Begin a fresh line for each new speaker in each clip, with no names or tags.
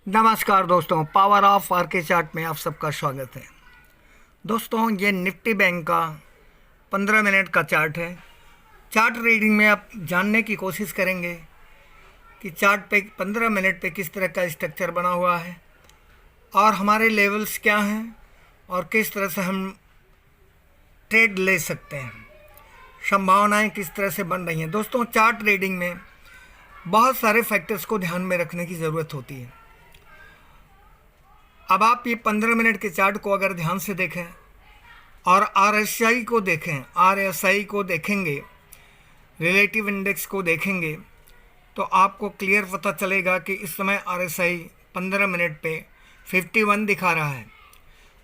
नमस्कार दोस्तों, power of R K chart में आप सबका स्वागत है। दोस्तों, ये निफ्टी बैंक का 15 मिनट का चार्ट है। चार्ट रीडिंग में आप जानने की कोशिश करेंगे कि चार्ट पे 15 मिनट पे किस तरह का स्ट्रक्चर बना हुआ है और हमारे लेवल्स क्या हैं और किस तरह से हम ट्रेड ले सकते हैं, संभावनाएं किस तरह से बन रही हैं। दोस्तों, चार्ट रीडिंग में बहुत सारे फैक्टर्स को ध्यान में रखने की ज़रूरत होती है। अब आप ये 15 मिनट के चार्ट को अगर ध्यान से देखें और आरएसआई को देखें, आरएसआई को देखेंगे, रिलेटिव इंडेक्स को देखेंगे, तो आपको क्लियर पता चलेगा कि इस समय आरएसआई 15 मिनट पे 51 दिखा रहा है।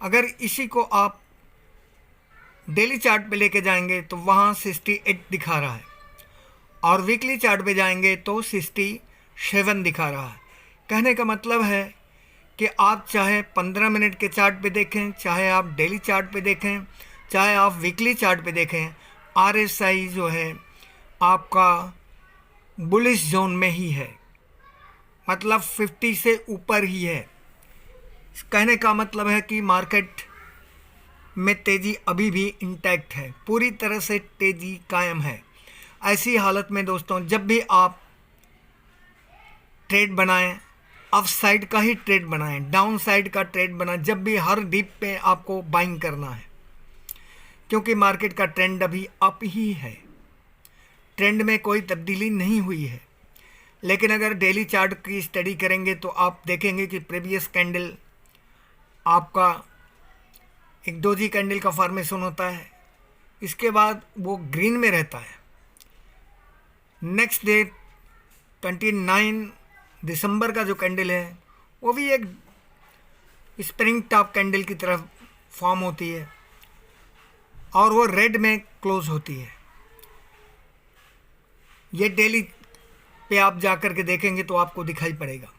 अगर इसी को आप डेली चार्ट पे लेके जाएंगे तो वहाँ 68 दिखा रहा है और वीकली चार्ट पे जाएंगे तो 67 दिखा रहा है। कहने का मतलब है कि आप चाहे 15 मिनट के चार्ट पे देखें, चाहे आप डेली चार्ट पे देखें, चाहे आप वीकली चार्ट पे देखें, आरएसआई जो है आपका बुलिश जोन में ही है, मतलब 50 से ऊपर ही है। कहने का मतलब है कि मार्केट में तेज़ी अभी भी इंटैक्ट है, पूरी तरह से तेज़ी कायम है। ऐसी हालत में दोस्तों, जब भी आप ट्रेड बनाएं, अप साइड का ही ट्रेड बनाएं, डाउन साइड का ट्रेड बनाएं, जब भी हर डिप पे आपको बाइंग करना है, क्योंकि मार्केट का ट्रेंड अभी अप ही है, ट्रेंड में कोई तब्दीली नहीं हुई है। लेकिन अगर डेली चार्ट की स्टडी करेंगे तो आप देखेंगे कि प्रीवियस कैंडल आपका एक डोजी कैंडल का फॉर्मेशन होता है, इसके बाद वो ग्रीन में रहता है। नेक्स्ट डे 29 दिसंबर का जो कैंडल है वो भी एक स्प्रिंग टॉप कैंडल की तरफ फॉर्म होती है और वो रेड में क्लोज होती है। ये डेली पे आप जा कर के देखेंगे तो आपको दिखाई पड़ेगा।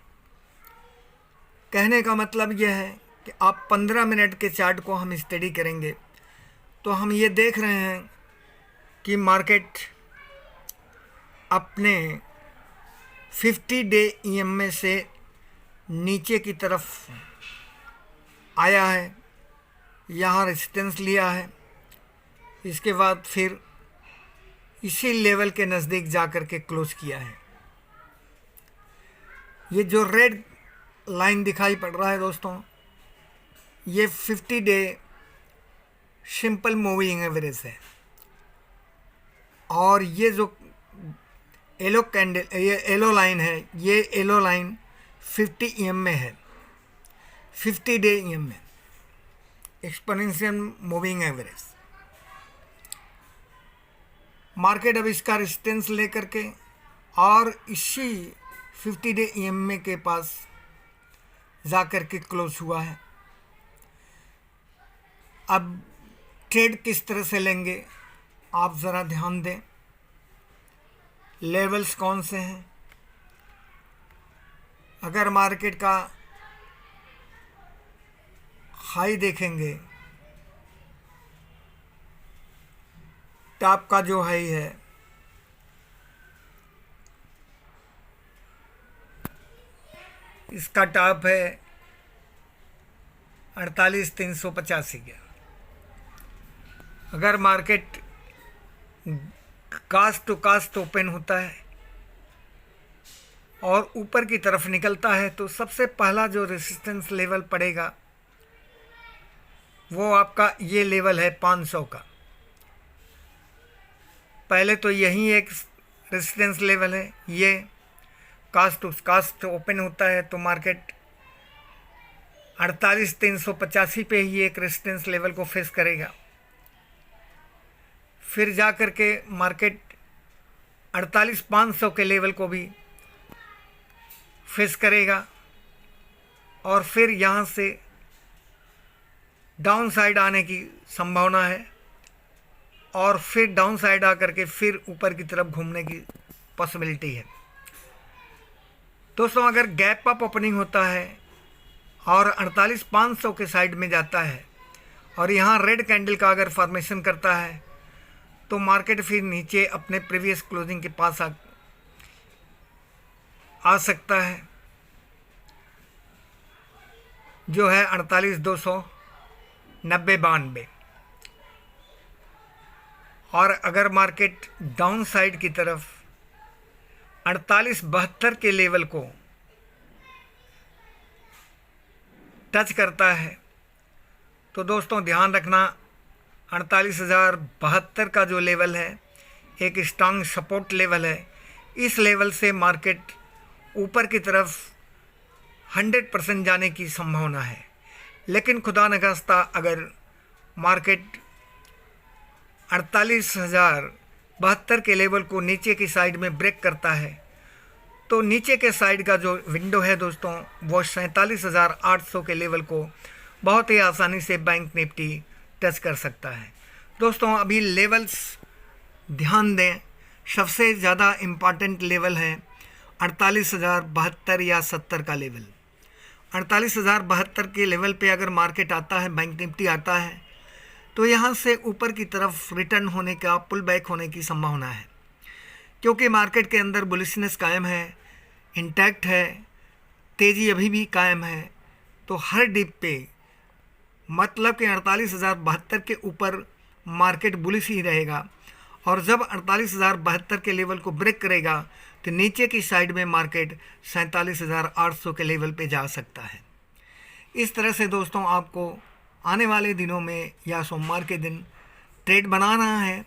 कहने का मतलब यह है कि आप 15 मिनट के चार्ट को हम स्टडी करेंगे तो हम ये देख रहे हैं कि मार्केट अपने 50 डे ईएमए से नीचे की तरफ आया है, यहाँ रेजिस्टेंस लिया है, इसके बाद फिर इसी लेवल के नज़दीक जा कर के क्लोज किया है। ये जो रेड लाइन दिखाई पड़ रहा है दोस्तों, ये 50 डे सिंपल मूविंग एवरेज है और ये जो येलो कैंडल, ये येलो लाइन है, ये येलो लाइन 50 ईएम में है, 50 डे ईएम में, एक्सपोनेंशियल मूविंग एवरेज। मार्केट अब इसका रेजिस्टेंस लेकर के और इसी 50 डे ईएम के पास जा कर के क्लोज हुआ है। अब ट्रेड किस तरह से लेंगे आप ज़रा ध्यान दें, लेवल्स कौन से हैं। अगर मार्केट का हाई देखेंगे, टॉप का जो हाई है इसका टॉप है 48,385 का। अगर market cost to cost open होता है और ऊपर की तरफ निकलता है तो सबसे पहला जो रेजिस्टेंस लेवल पड़ेगा वो आपका ये लेवल है 500 का। पहले तो यही एक रेजिस्टेंस लेवल है, ये कास्ट टू कास्ट ओपन होता है तो मार्केट 48,385 पे ही एक रेजिस्टेंस लेवल को फेस करेगा। फिर जा कर के मार्केट 48,500 के लेवल को भी फेस करेगा और फिर यहाँ से डाउन साइड आने की संभावना है और फिर डाउन साइड आकर के फिर ऊपर की तरफ घूमने की पॉसिबिलिटी है। दोस्तों, अगर गैप अप ओपनिंग होता है और 48,500 के साइड में जाता है और यहाँ रेड कैंडल का अगर फॉर्मेशन करता है तो मार्केट फिर नीचे अपने प्रीवियस क्लोजिंग के पास आ सकता है। जो है 48,290-92। और अगर मार्केट डाउन साइड की तरफ 48,72 के लेवल को टच करता है तो दोस्तों ध्यान रखना 48,072 का जो लेवल है एक स्ट्रांग सपोर्ट लेवल है। इस लेवल से मार्केट ऊपर की तरफ 100% जाने की संभावना है। लेकिन खुदा न खास्ता अगर मार्केट 48,072 के लेवल को नीचे की साइड में ब्रेक करता है तो नीचे के साइड का जो विंडो है दोस्तों वो 47,800 के लेवल को बहुत ही आसानी से बैंक निफ्टी टच कर सकता है। दोस्तों अभी लेवल्स ध्यान दें, सबसे ज़्यादा इम्पॉर्टेंट लेवल है 48,072 या 70 का लेवल। 48,072 के लेवल पे अगर मार्केट आता है, बैंक निफ्टी आता है, तो यहाँ से ऊपर की तरफ रिटर्न होने का, पुल बैक होने की संभावना है, क्योंकि मार्केट के अंदर बुलिशनेस कायम है, इंटैक्ट है, तेज़ी अभी भी कायम है। तो हर डिप पे मतलब कि 48,072 के ऊपर मार्केट बुलिश ही रहेगा, और जब 48,072 के लेवल को ब्रेक करेगा तो नीचे की साइड में मार्केट 47,800 के लेवल पे जा सकता है। इस तरह से दोस्तों आपको आने वाले दिनों में या सोमवार के दिन ट्रेड बनाना है,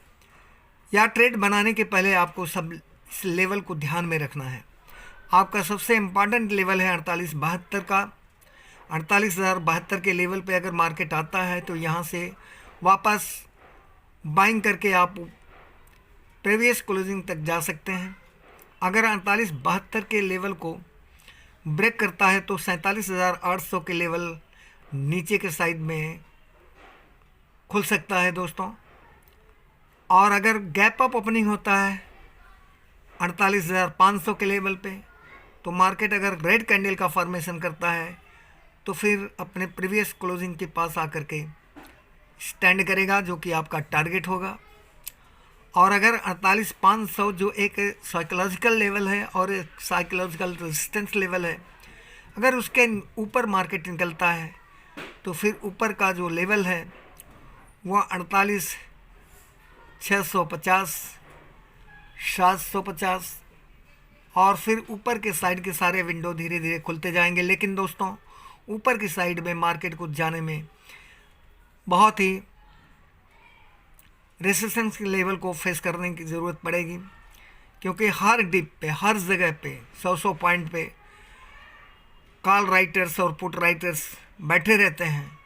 या ट्रेड बनाने के पहले आपको सब इस लेवल को ध्यान में रखना है। आपका सबसे इम्पॉर्टेंट लेवल है 48,72 का। 48,072 के लेवल पे अगर मार्केट आता है तो यहाँ से वापस बाइंग करके आप प्रीवियस क्लोजिंग तक जा सकते हैं। अगर 48,72 के लेवल को ब्रेक करता है तो 47,800 के लेवल नीचे के साइड में खुल सकता है दोस्तों। और अगर गैप अप ओपनिंग होता है 48,500 के लेवल पे तो मार्केट अगर रेड कैंडल का फॉर्मेशन करता है तो फिर अपने प्रीवियस क्लोजिंग के पास आकर के स्टैंड करेगा, जो कि आपका टारगेट होगा। और अगर 48,500 जो एक साइकोलॉजिकल लेवल है और एक साइकोलॉजिकल रेजिस्टेंस लेवल है, अगर उसके ऊपर मार्केट निकलता है तो फिर ऊपर का जो लेवल है वह 48,650, 750 और फिर ऊपर के साइड के सारे विंडो धीरे धीरे खुलते जाएंगे। लेकिन दोस्तों ऊपर की साइड में मार्केट को जाने में बहुत ही रेजिस्टेंस के लेवल को फेस करने की ज़रूरत पड़ेगी, क्योंकि हर डिप पे, हर जगह पे 100 पॉइंट पे कॉल राइटर्स और पुट राइटर्स बैठे रहते हैं।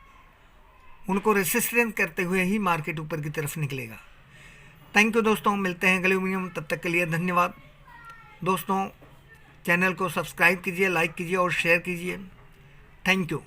उनको रेजिस्टेंस करते हुए ही मार्केट ऊपर की तरफ निकलेगा। थैंक यू दोस्तों, मिलते हैं अगले वीडियो में, तब तक के लिए धन्यवाद। दोस्तों चैनल को सब्सक्राइब कीजिए, लाइक कीजिए और शेयर कीजिए। Thank you.